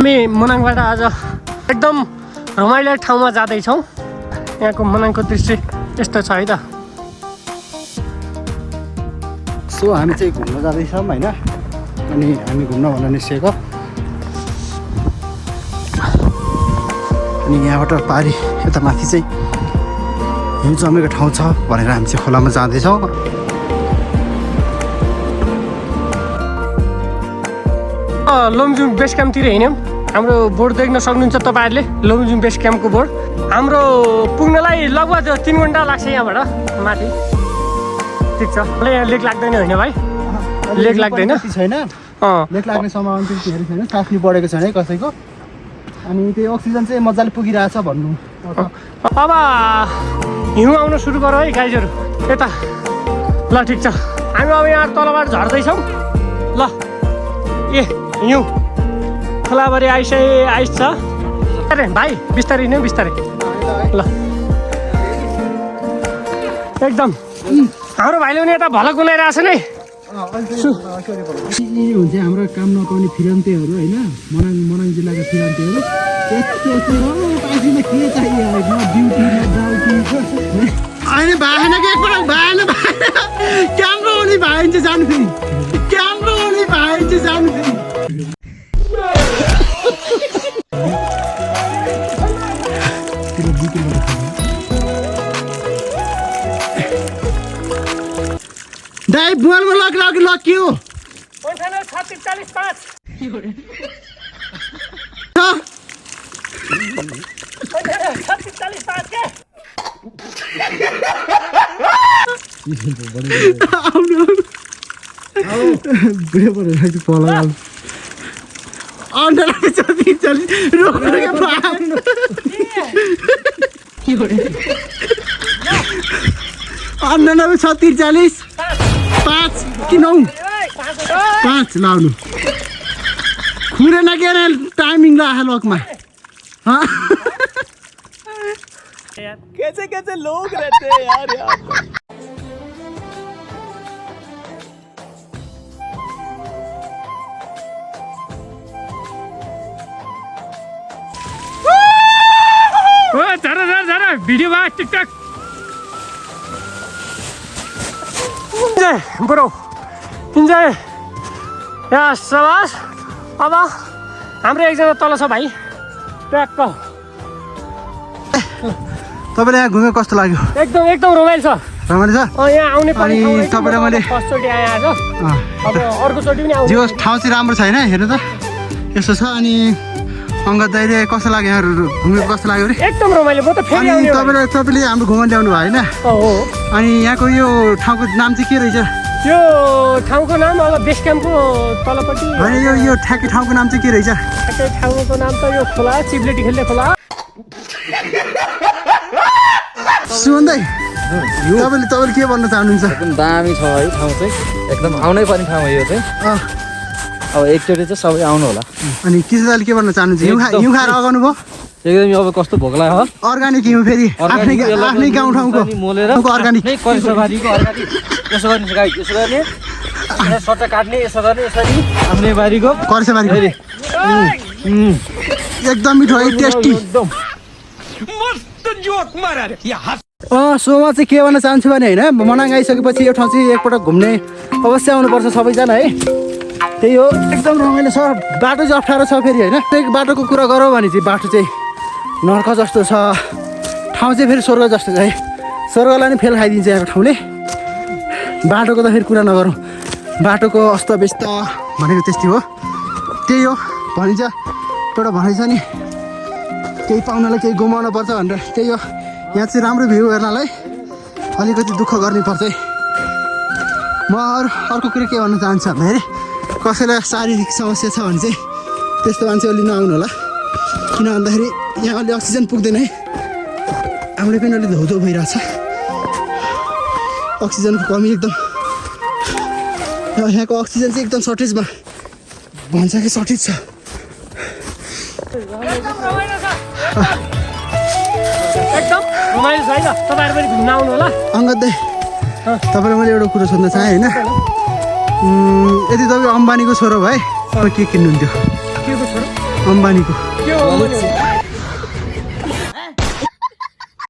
हामी मनाङबाट आज एकदम रमाइलो ठाउँमा जाँदैछौँ। यहाँको मनाङको दृश्य यस्तो छ है त। सो हामी चाहिँ घुम्न जाँदैछौँ होइन, अनि हामी घुम्न भनेर निस्केको। अनि यहाँबाट पारी यता माथि चाहिँ हिउँ जमेको ठाउँ छ भनेर हामी चाहिँ खोलामा जाँदैछौँ। लमजुङ बेस क्याम्पतिर हिँड्यौँ। हाम्रो बोर्ड देख्न सक्नुहुन्छ तपाईँहरूले, लमजुङ बेस क्याम्पको बोर्ड। हाम्रो पुग्नलाई लगभग 3 घन्टा लाग्छ यहाँबाट माथि। ठिक छ, यहाँ लेक लाग्दैन होइन भाइ? लेक लाग्दैन छैन, लेक लाग्ने सम्भावना त्यतिहरू छैन, काफी बढेको छैन है कसैको। अनि त्यही अक्सिजन चाहिँ मजाले पुगिरहेछ भन्नु। अब हिउँ आउन सुरु गर है गाइजहरू यता। ल ठिक छ, हामी अब यहाँ तलबाट झर्दैछौँ। ल ए हिउँ खोलाभरि आइस छ भाइ, बिस्तारै हिँड्यौँ बिस्तारै। ल एकदम हाम्रो भाइले पनि यता भलक बनाइरहेछ नि। हुन्छ हाम्रो काम नपाउने फिरन्तेहरू होइन, मनाङ जिल्लाका फिरन्तेहरू के चाहियो होइन भएन के भएन क्याम्रो हुने भाइ चाहिँ जानु फेरि, क्याम्रो हुने भाइ चाहिँ जानु फेरि। दाइ बुवालमा लग के हो? 4645 अन्ठानब्बे 46 5 कि 9 5 लाउनु खुरेन के टाइमिङ ला लकमा। कैसे कैसे लोग रहते हैं यार यहाँ पर। झरा भिडियो भा टिकटक ब्रो इन्जोय या सबास। अब हाम्रो एकजना तल छ भाइ ट्र्याक। तपाईँले यहाँ घुमेको कस्तो लाग्यो? एकदम एकदम रमाइलो छ, रमाइलो छ। यहाँ आउने अनि तपाईँलाई मैले फर्स्टचोटि आएँ आज, अब अर्कोचोटि पनि आउँछु। जो ठाउँ चाहिँ राम्रो छ होइन, हेर्नु त यस्तो छ। अनि अङ्गद दाइले कस्तो लाग्यो यहाँ घुमेको, कस्तो लाग्यो अरे? एकदम रमाइलो। म त फेरि अनि तपाईँले हाम्रो घुमाउनु ल्याउनु भयो होइन? हो। अनि यहाँको यो ठाउँको नाम चाहिँ के रहेछ? यो ठाउँको नाम अब बेस क्याम्पको तलपट्टि होइन, यो ठ्याक्कै ठाउँको नाम चाहिँ के रहेछ? ठ्याक्कै ठाउँको नाम त यो खोला चिप्लेटी खेल्ने खोला। सुमन दाइ तपाईँले के भन्न चाहनुहुन्छ? एकदम दामी छ है ठाउँ चाहिँ, एकदम आउनै पर्ने ठाउँ हो यो चाहिँ। अब एकचोटि चाहिँ सबै आउनु होला। अनि किशोर दाइले के भन्न चाहनुहुन्छ? हिउँ खाएर अगाउनु भयो एकदम। अब कस्तो भोक लाग्यो हो? अर्ग्यानिक हिउँ, फेरि आफ्नै गाउँ ठाउँको मोलेर अर्ग्यानिक करिसबारीको अर्ग्यानिक। यसो गर्ने गाई, यसो गर्ने, सट्टा काट्ने, यसो गर्ने, यसरी आफ्नै बारीको करिसबारीको एकदम मिठो है, टेस्टी। सोमा चाहिँ के भन्न चाहन्छु भने होइन, मनाङ आइसकेपछि यो ठाउँ चाहिँ एकपटक घुम्ने अवश्य आउनुपर्छ सबैजना है। त्यही हो, एकदम रमाइलो छ। बाटो चाहिँ अप्ठ्यारो छ फेरि होइन। त्यही बाटोको कुरा गरौँ भने चाहिँ बाटो चाहिँ नर्क जस्तो छ, ठाउँ चाहिँ फेरि स्वर्ग जस्तो छ है। स्वर्गलाई नि फेल खाइदिन्छ यहाँको ठाउँले। बाटोको त फेरि कुरा नगरौँ, बाटोको अस्तव्यस्त भनेको त्यस्तै हो। त्यही हो भनिन्छ, एउटा भनाइ छ नि, केही पाउनलाई केही गुमाउनु पर्छ भनेर। त्यही हो, यहाँ चाहिँ राम्रो भ्यू हेर्नलाई अलिकति दुःख गर्नुपर्छ है। म अर्को कुरा के भन्न चाहन्छु भन्दाखेरि, कसैलाई शारीरिक समस्या छ भने चाहिँ त्यस्तो मान्छे अलि नआउनु होला। किन भन्दाखेरि यहाँ अलि अक्सिजन पुग्दैन है, हामीले पनि अलि धौधौ भइरहेछ, अक्सिजनको कमी एकदम। यहाँको अक्सिजन चाहिँ एकदम सर्टेजमा भन्छ कि सर्टेज छ। एकदम रमाइलो छ है त, तपाईँहरू पनि घुम्न आउनु होला। अङ्गद दाइ तपाईँलाई मैले एउटा कुरो सोध्न चाहेँ होइन, यदि तपाईँ अम्बानीको छोरो भए के किन्नुहुन्थ्यो? के को छोरो? अम्बानीको के हो अम्बानी?